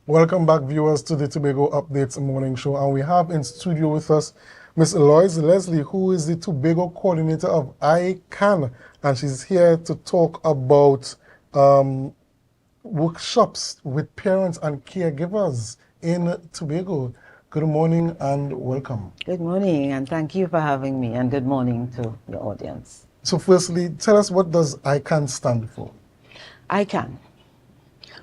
Welcome back, viewers, to the Tobago Updates Morning Show. And we have in studio with us Miss Loise Leslie, who is the Tobago coordinator of ICANN. And she's here to talk about workshops with parents and caregivers in Tobago. Good morning and welcome. Good morning, and thank you for having me, and good morning to the audience. So firstly, tell us, what does ICANN stand for? ICANN.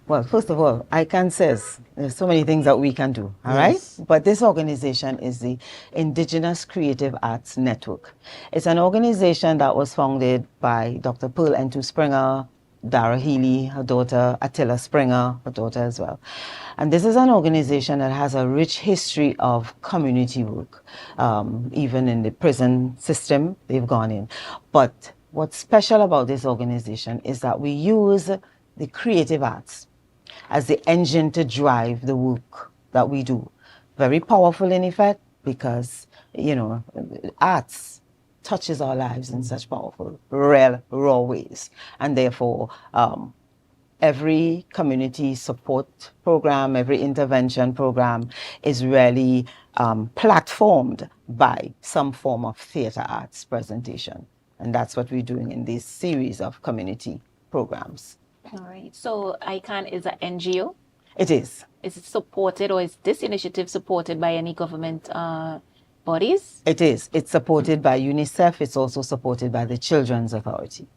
Well, first of all, ICANN says there's so many things that we can do, all right? But this organization is the Indigenous Creative Arts Network. It's an organization that was founded by Dr. Pearl N2 Springer, Dara Healy, her daughter, Attila Springer, her daughter as well. And this is an organization that has a rich history of community work. Even in the prison system, they've gone in. But what's special about this organization is that we use the creative arts as the engine to drive the work that we do. Very powerful in effect, because, you know, arts touches our lives in such powerful, real, raw ways. And therefore, every community support program, every intervention program is really platformed by some form of theater arts presentation. And that's what we're doing in this series of community programs. All right. So ICANN is an NGO? It is. Is it supported, or is this initiative supported by any government bodies? It is. It's supported by UNICEF. It's also supported by the Children's Authority.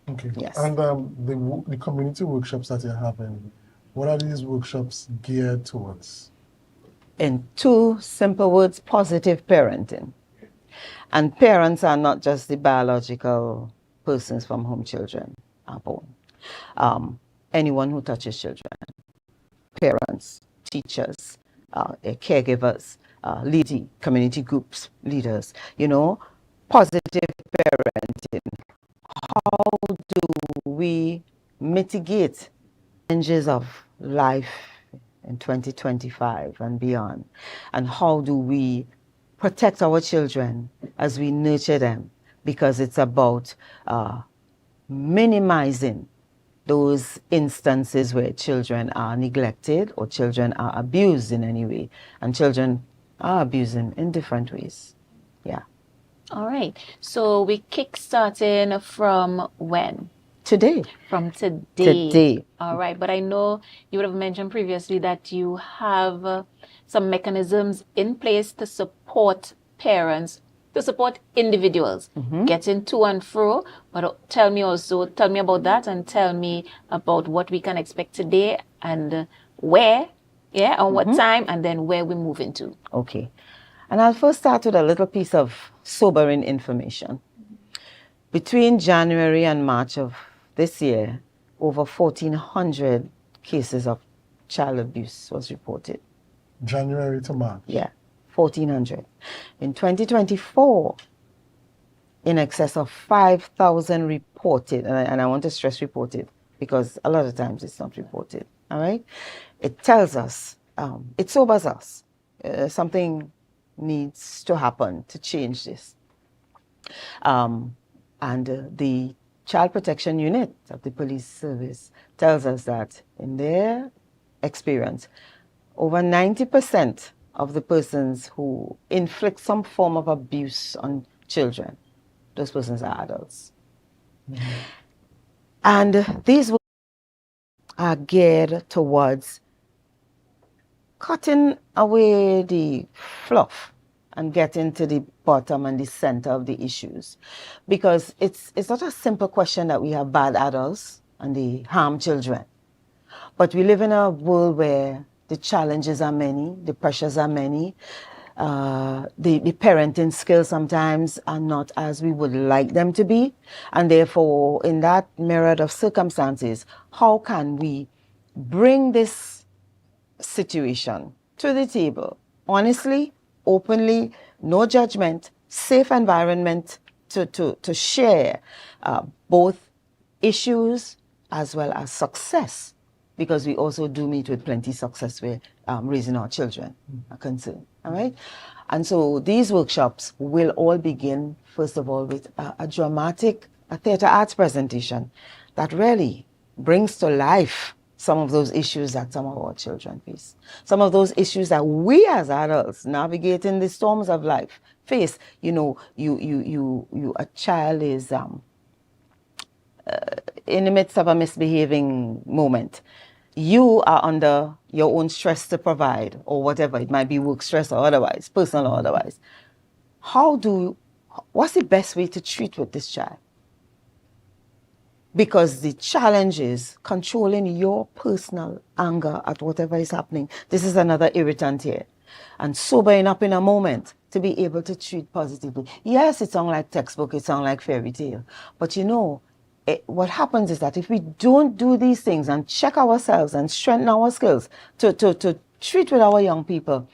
Okay. Yes. And the community workshops that you're having, what are these workshops geared towards? In two simple words: positive parenting. And parents are not just the biological persons from whom children are born. Anyone who touches children, parents, teachers, caregivers, community groups, leaders, you know, positive parenting. How do we mitigate challenges of life in 2025 and beyond? And how do we protect our children as we nurture them? Because it's about minimizing those instances where children are neglected or children are abused in any way. And children are abusing in different ways. Yeah. All right. So we kick-starting from when? Today. From today. Today. All right. But I know you would have mentioned previously that you have some mechanisms in place to support parents, to support individuals getting to and fro. But tell me about that, and tell me about what we can expect today, and where, and what time, and then where we're moving to. Okay. And I'll first start with a little piece of sobering information. Between January and March of this year, over 1,400 cases of child abuse was reported. January to March? Yeah, 1,400. In 2024, in excess of 5,000 reported, and I want to stress reported, because a lot of times it's not reported, all right? It tells us, it sobers us. Something needs to happen to change this. And the Child Protection Unit of the Police Service tells us that in their experience, over 90% of the persons who inflict some form of abuse on children, those persons are adults. And these are geared towards cutting away the fluff and getting to the bottom and the center of the issues. Because it's not a simple question that we have bad adults and they harm children. But we live in a world where the challenges are many, the pressures are many, the parenting skills sometimes are not as we would like them to be. And therefore, in that myriad of circumstances, how can we bring this situation to the table honestly, openly, no judgment, safe environment to share both issues as well as success, because we also do meet with plenty success where raising our children are concerned, all right? And so these workshops will all begin, first of all, with a dramatic theater arts presentation that really brings to life some of those issues that some of our children face. Some of those issues that we as adults navigating the storms of life face. You know, a child is in the midst of a misbehaving moment. You are under your own stress to provide, or whatever. It might be work stress or otherwise, personal or otherwise. What's the best way to treat with this child? Because the challenge is controlling your personal anger at whatever is happening. This is another irritant here. And sobering up in a moment to be able to treat positively. Yes, it sounds like textbook, it sounds like fairy tale. But you know, what happens is that if we don't do these things and check ourselves and strengthen our skills to treat with our young people,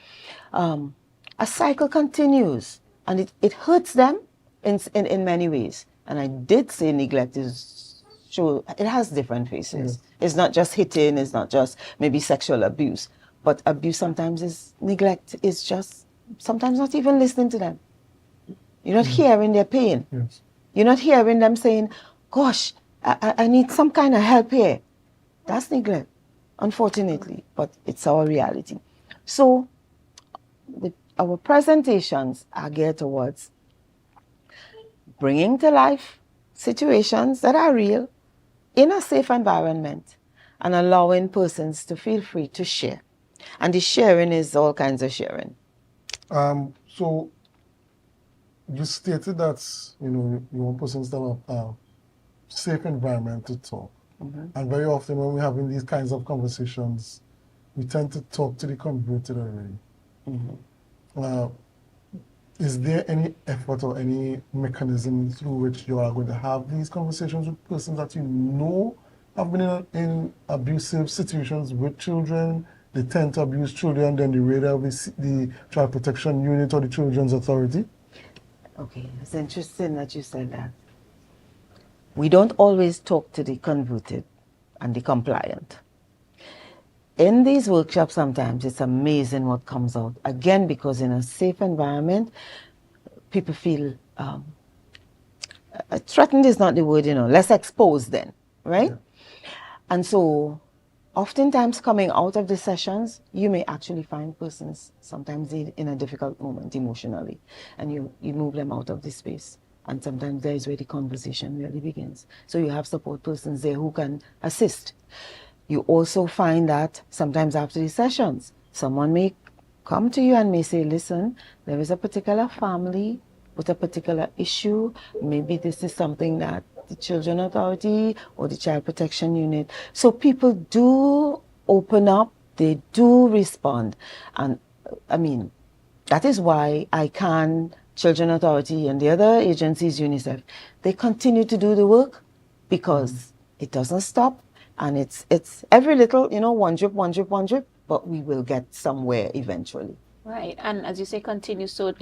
a cycle continues. And it hurts them in many ways. And I did say neglect it has different faces. Mm. It's not just hitting, it's not just maybe sexual abuse. But abuse sometimes is neglect, is just sometimes not even listening to them. You're not hearing their pain. Yes. You're not hearing them saying, gosh, I need some kind of help here. That's neglect, unfortunately, but it's our reality. So our presentations are geared towards bringing to life situations that are real in a safe environment and allowing persons to feel free to share. And the sharing is all kinds of sharing. So you stated that, you know, you want persons to have a safe environment to talk. Mm-hmm. And very often when we're having these kinds of conversations, we tend to talk to the converted already. Mm-hmm. Is there any effort or any mechanism through which you are going to have these conversations with persons that you know have been in abusive situations with children? They tend to abuse children, then the radar of the Child Protection Unit or the Children's Authority? Okay, it's interesting that you said that. We don't always talk to the converted and the compliant. In these workshops, sometimes it's amazing what comes out. Again, because in a safe environment, people feel threatened is not the word, you know, less exposed then, right? Yeah. And so oftentimes coming out of the sessions, you may actually find persons sometimes in a difficult moment emotionally, and you move them out of the space. And sometimes there is where the conversation really begins. So you have support persons there who can assist. You also find that sometimes after the sessions, someone may come to you and may say, listen, there is a particular family with a particular issue. Maybe this is something that the Children's Authority or the Child Protection Unit. So people do open up, they do respond. And I mean, that is why ICANN, Children's Authority and the other agencies, UNICEF, they continue to do the work because it doesn't stop. And it's every little, you know, one drip, but we will get somewhere eventually. Right. And as you say, continue. So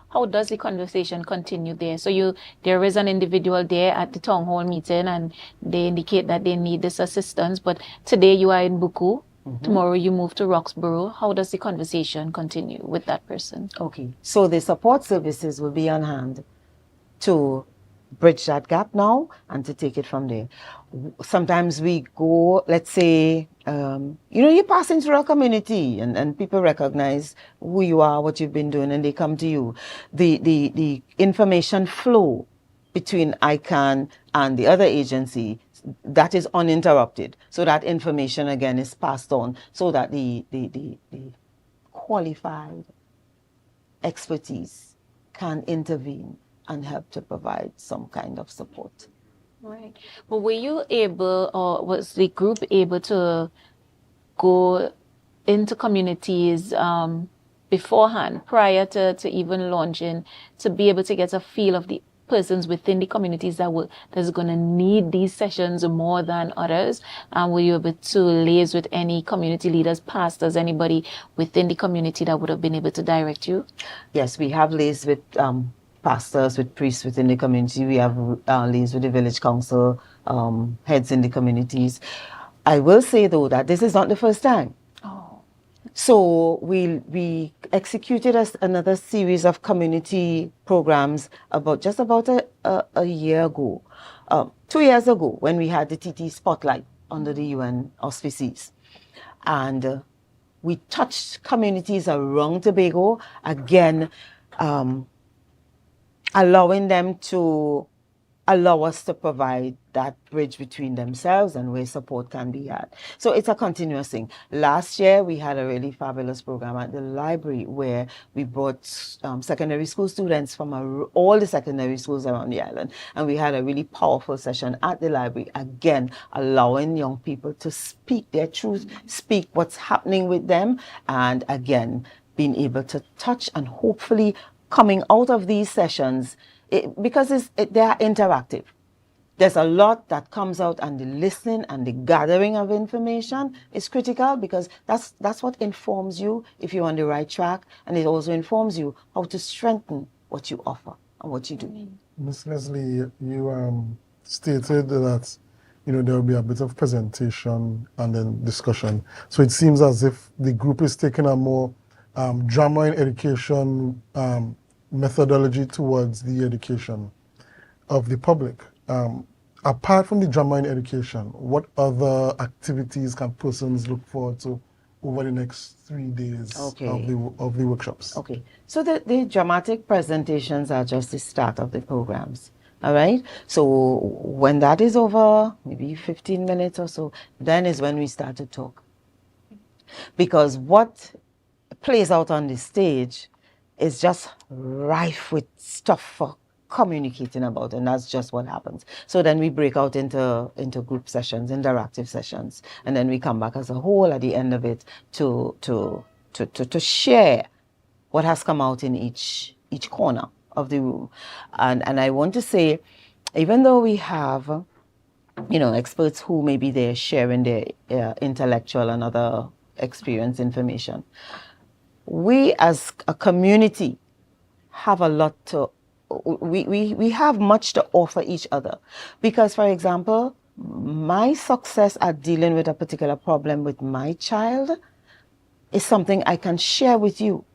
how does the conversation continue there? So there is an individual there at the town hall meeting and they indicate that they need this assistance. But today you are in Buku. Mm-hmm. Tomorrow you move to Roxborough. How does the conversation continue with that person? Okay. So the support services will be on hand to bridge that gap now and to take it from there. Sometimes we go, let's say, you're passing through a community and people recognize who you are, what you've been doing, and they come to you. The information flow between ICANN and the other agency, that is uninterrupted. So that information again is passed on so that the qualified expertise can intervene and help to provide some kind of support. Right. But were you able, or was the group able to go into communities beforehand, prior to even launching, to be able to get a feel of the persons within the communities that's going to need these sessions more than others? And were you able to liaise with any community leaders, pastors, anybody within the community that would have been able to direct you? Yes, we have liaised with pastors, with priests within the community. We have liaised with the village council, heads in the communities. I will say though that this is not the first time. Oh. So we executed another series of community programs about a year ago, 2 years ago, when we had the TT Spotlight under the UN auspices. And we touched communities around Tobago, again, allowing them to allow us to provide that bridge between themselves and where support can be had. So it's a continuous thing. Last year, we had a really fabulous program at the library where we brought secondary school students from all the secondary schools around the island. And we had a really powerful session at the library, again, allowing young people to speak their truth, speak what's happening with them, and again, being able to touch and hopefully coming out of these sessions, because they are interactive. There's a lot that comes out, and the listening and the gathering of information is critical, because that's what informs you if you're on the right track, and it also informs you how to strengthen what you offer and what you do. Ms. Leslie, you stated that there will be a bit of presentation and then discussion. So it seems as if the group is taking a more drama in education methodology towards the education of the public. Apart from the drama in education, what other activities can persons look forward to over the next 3 days of the workshops? Okay, so the dramatic presentations are just the start of the programs. All right, so when that is over, maybe 15 minutes or so, then is when we start to talk. Because what plays out on the stage is just rife with stuff for communicating about, and that's just what happens. So then we break out into group sessions, interactive sessions, and then we come back as a whole at the end of it to share what has come out in each corner of the room. And I want to say, even though we have experts who may be there sharing their intellectual and other experience information, we as a community have a lot to, we have much to offer each other. Because, for example, my success at dealing with a particular problem with my child is something I can share with you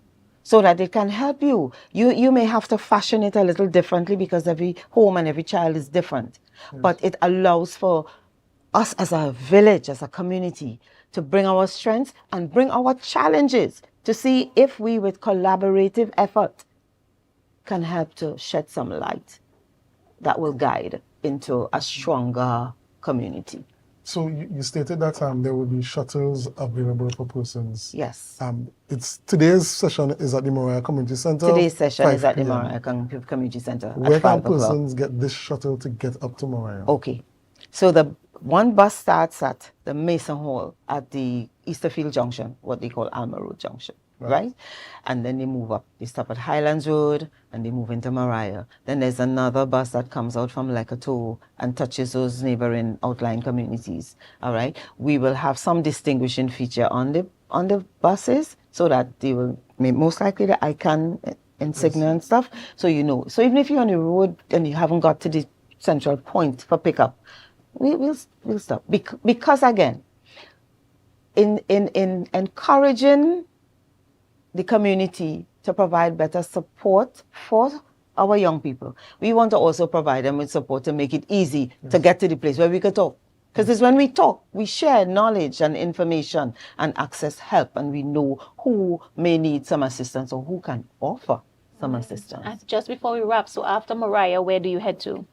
so that it can help you. You may have to fashion it a little differently because every home and every child is different. Yes. But it allows for us as a village, as a community, to bring our strengths and bring our challenges to see if we, with collaborative effort, can help to shed some light that will guide into a stronger community. So you stated that there will be shuttles available for persons. Yes. Today's session is at the Mariah Community Center. Today's session is at the Mariah Community Center. Where can persons get this shuttle to get up to Mariah? Okay. So the one bus starts at the Mason Hall at the Easterfield Junction, what they call Alma Road Junction. Right? And then they move up. They stop at Highlands Road and they move into Mariah. Then there's another bus that comes out from Lecato and touches those neighboring outlying communities. All right? We will have some distinguishing feature on the buses so that they will, most likely the icon insignia and stuff. So So even if you're on the road and you haven't got to the central point for pickup, we'll stop. Because again, in encouraging the community to provide better support for our young people, we want to also provide them with support to make it easy to get to the place where we can talk. Because it's when we talk, we share knowledge and information and access help, and we know who may need some assistance or who can offer some assistance. And just before we wrap, so after Mariah, where do you head to?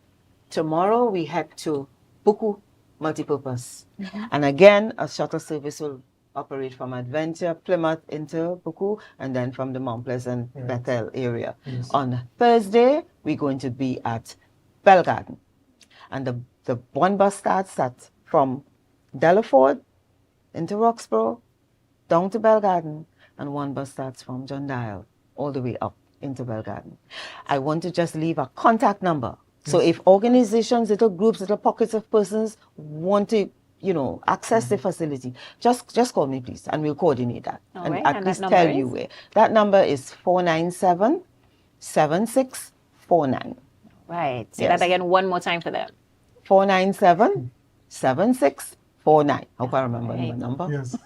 Tomorrow we head to Buku Multipurpose. And again, a shuttle service will operate from Adventure, Plymouth into Buku, and then from the Mount Pleasant, Bethel area. Yes. On Thursday, we're going to be at Bell Garden. And the one bus starts from Delaford into Roxborough, down to Bell Garden, and one bus starts from John Dial all the way up into Bell Garden. I want to just leave a contact number. Yes. So if organizations, little groups, little pockets of persons want to access the facility, just call me, please, and we'll coordinate that. All and right. at least tell you where. That number is 497-7649. Right. Say that again one more time for them. 497-7649. Hope I remember the number. Yes.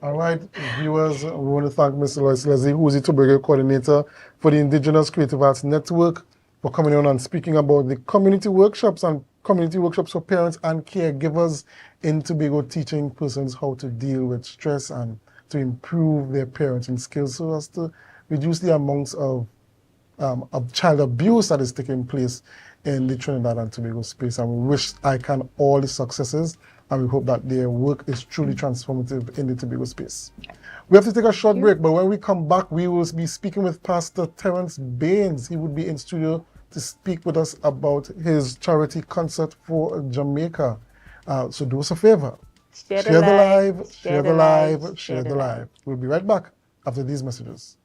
All right, viewers, we want to thank Mr. Loise Leslie, who is the Tobago coordinator for the Indigenous Creative Arts Network, for coming on and speaking about the community workshops and community workshops for parents and caregivers in Tobago, teaching persons how to deal with stress and to improve their parenting skills so as to reduce the amounts of child abuse that is taking place in the Trinidad and Tobago space. And we wish ICANN all the successes, and we hope that their work is truly transformative in the Tobago space. We have to take a short break, but when we come back, we will be speaking with Pastor Terence Baines. He would be in studio to speak with us about his charity concert for Jamaica. So do us a favor. Share the live, share the live, share the live. We'll be right back after these messages.